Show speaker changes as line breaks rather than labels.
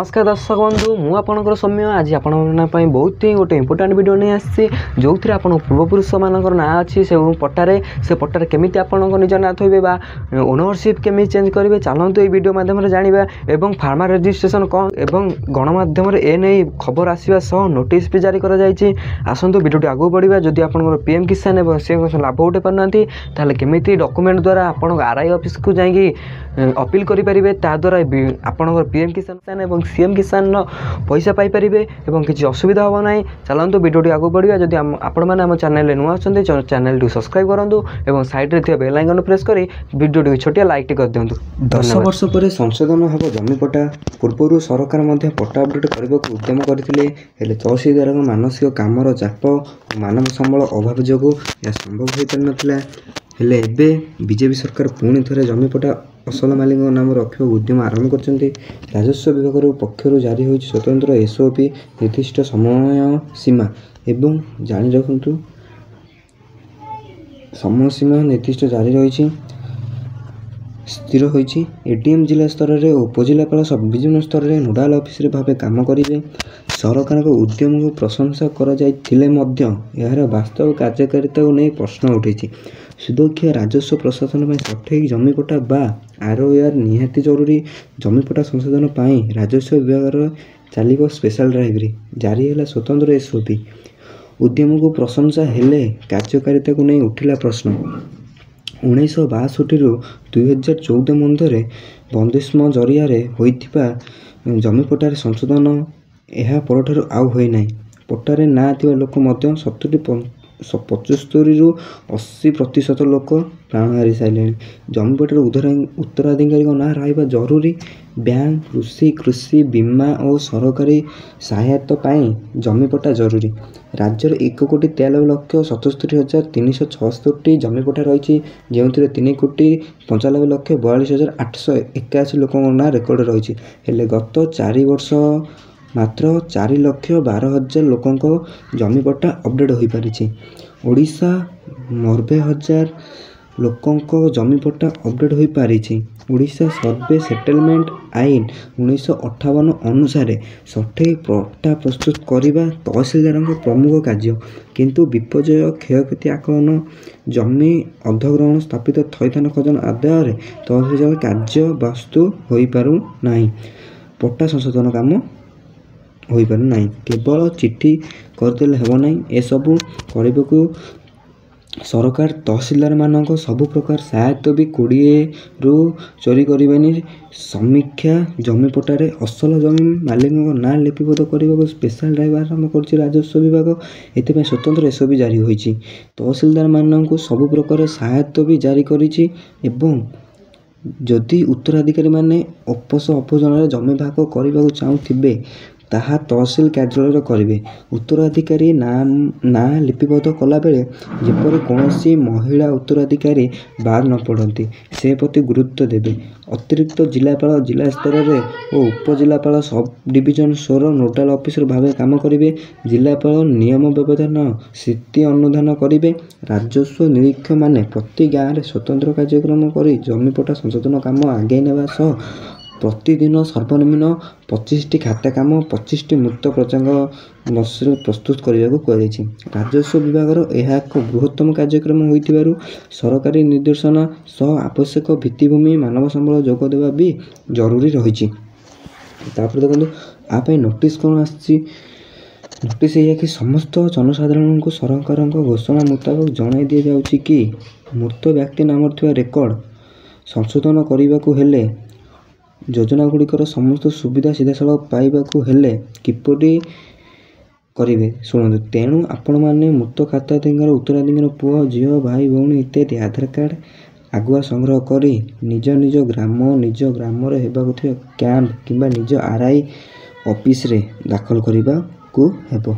नमस्कार दर्शक बंधु मु आपणकर सौम्य आज आपण बहुत ही गोटे इंपोर्टाट वीडियो नहीं आसी जो थी आप पूर्वपुरुष मान ना अच्छी से पट्टारे केमी आप निज ना थोबे ओनरशिप केमी चेंज करेंगे चलतु ये वीडियो मध्यम जाना और फार्मर रजिस्ट्रेशन कौन और गणमाध्यम ए नहीं खबर आसवा नोटिस भी जारी कर आसतु वीडियो आगे बढ़ा जदि आप पीएम किसान से लाभ उठे पारना केमी डॉक्यूमेंट द्वारा आप आरआई ऑफिस को जाकि अपील करेंगे ताद्वारा आपंकर पीएम किसान और सीएम किसान पैसा पाइपर और किसी असुविधा हम ना चलतु वीडियो आगे बढ़ा जदि आपण मैंने आम चैनल नुआ अच्छा चैनल टी सब्सक्राइब करूँ और साइड में बेल आइकन प्रेस कर वीडियो छोटिया लाइक कर दिंतु।
10 वर्ष पर संशोधन हम जमी पट्टा पूर्व सरकार पट्टा अपडेट करने को उद्यम करते तहसीलदार मानसिक कामर चाप मानव संबल अभाव जो यह संभव हो पार नाला हेले एबे बीजेपी सरकार पुणी थे जमी पट्टा असल मालिक नाम रखा उद्यम आरंभ कर राजस्व विभाग पक्षर जारी हो स्वतंत्र एसओपी निर्दिष्ट समय सीमा एवं जानी रखु समय सीमा निर्दिष्ट जारी रही स्थिर होइछि। एडीएम जिला स्तर में उपजिलापाल सब डिविजन स्तर में नोडाल ऑफिसर भाव काम करेंगे। सरकार को उद्यम को प्रशंसा कर वास्तव कार्यकारिता को नहीं प्रश्न उठे सुदक्ष राजस्व प्रशासन में सठिक जमीपट्टा बा आरओआर निहाती जरूरी जमीपट्टा संशोधन पाई राजस्व विभाग चलो स्पेशल ड्राइव जारी है स्वतंत्र एसओपी उद्यम को प्रशंसा हेले कार्यकारिता को नहीं उठिला प्रश्न 1962 2014 मध्य बंदिस्म जरिया होइथिबा जमीपट्टार संशोधन यह परठार आउ होई नाही पट्टारे ना थिबा लोक मध्य 75 ରୁ 80% लोक प्राण हारी सारे जमीपट्टार उत्तराधिकारी ना रहा जरूरी बैंक कृषि बीमा और सरकारी सहायता पाई जमीपट्टा जरूरी राज्यर 1,93,77,376 जमीपट्टा रही जो 3,95,42,881 लोक ना रेकर्ड रही है गत 4 वर्ष मात्र 4,12,000 लोकंक जमीपट्टा अपडेट हो पारी ओडिशा 90,000 लोकंक जमीपट्टा अपडेट हो पारी ओडिशा सर्वे सेटलमेंट आईन 1958 अनुसार सठिक पट्टा प्रस्तुत करने तहसीलदार प्रमुख कार्य किंतु विपर्यय क्षयक्षति आकलन जमी अधिग्रहण स्थापित थैथान खजन आदाय तहसीलदार कार्य वस्तु हो पारु नाही पट्टा संशोधन काम हो पारु नाही केवल चिठी करदेले हेबो नाही ए सबु करबे को सरकार तहसीलदार मानक सबु प्रकार सहायता भी 20 ରୁ चोरी करबेनी समीक्षा जमीपट्टारे असल जमी मालिक ना लिपिबद्ध करने को स्पेशल ड्राइव आरंभ कर राजस्व विभाग एथि स्वतंत्र एसओपी जारी होइछि तहसीलदार मानक सबु प्रकार सहायता भी जारी करिछि एवं जदि उत्तराधिकारी माने अपस अपजन जमी भाग करने को चाहूथिबे ताहा तहसील कार्यालय करेंगे उत्तराधिकारी ना लिपिबद्ध कला बेले जेपरि कौनसी महिला उत्तराधिकारी बाद न पड़ती से प्रति गुरुत्व देवे अतिरिक्त जिलापाल जिला स्तर में और उपजिलापाल सब डिविजन स्तर नोडाल ऑफिसर भाव काम करेंगे जिलापाल नियम व्यवधान स्थिति अनुधान करेंगे राजस्व निरीक्षक माने प्रति गाँव में स्वतंत्र कार्यक्रम कर जमीपट्टा संशोधन काम आगे नेवा सह प्रतिदिन सर्वनिम्न 25टी खाता काम 25टी मुक्त प्रजांग प्रस्तुत करने को कहुई राजस्व विभाग यह एक बृहत्तम कार्यक्रम हो सरकारी निर्देशन सह आवश्यक भित्तिभूमि मानव संबल जोग देवा भी जरूरी रही देखो आप नोटिस कौन आसी नोटिस यह कि समस्त जनसाधारण को सरकार घोषणा मुताबक जनाई दि जाउछि कि मृत व्यक्ति नाम रेकर्ड संशोधन करने को हेले योजना गुड़िकर समस्त सुविधा सीधासल पाइबाकू हेले किपरि करेंगे शुणु तेणु आपण मैंने मृत खाताधिकार उत्तराधिकार पुओ झील भाई भौणी इत्यादि आधार कार्ड आगुआ संग्रह करी निज ग्राम होगा कैंप किंबा निज आरआई ऑफिस रे दाखल करने को हेबो।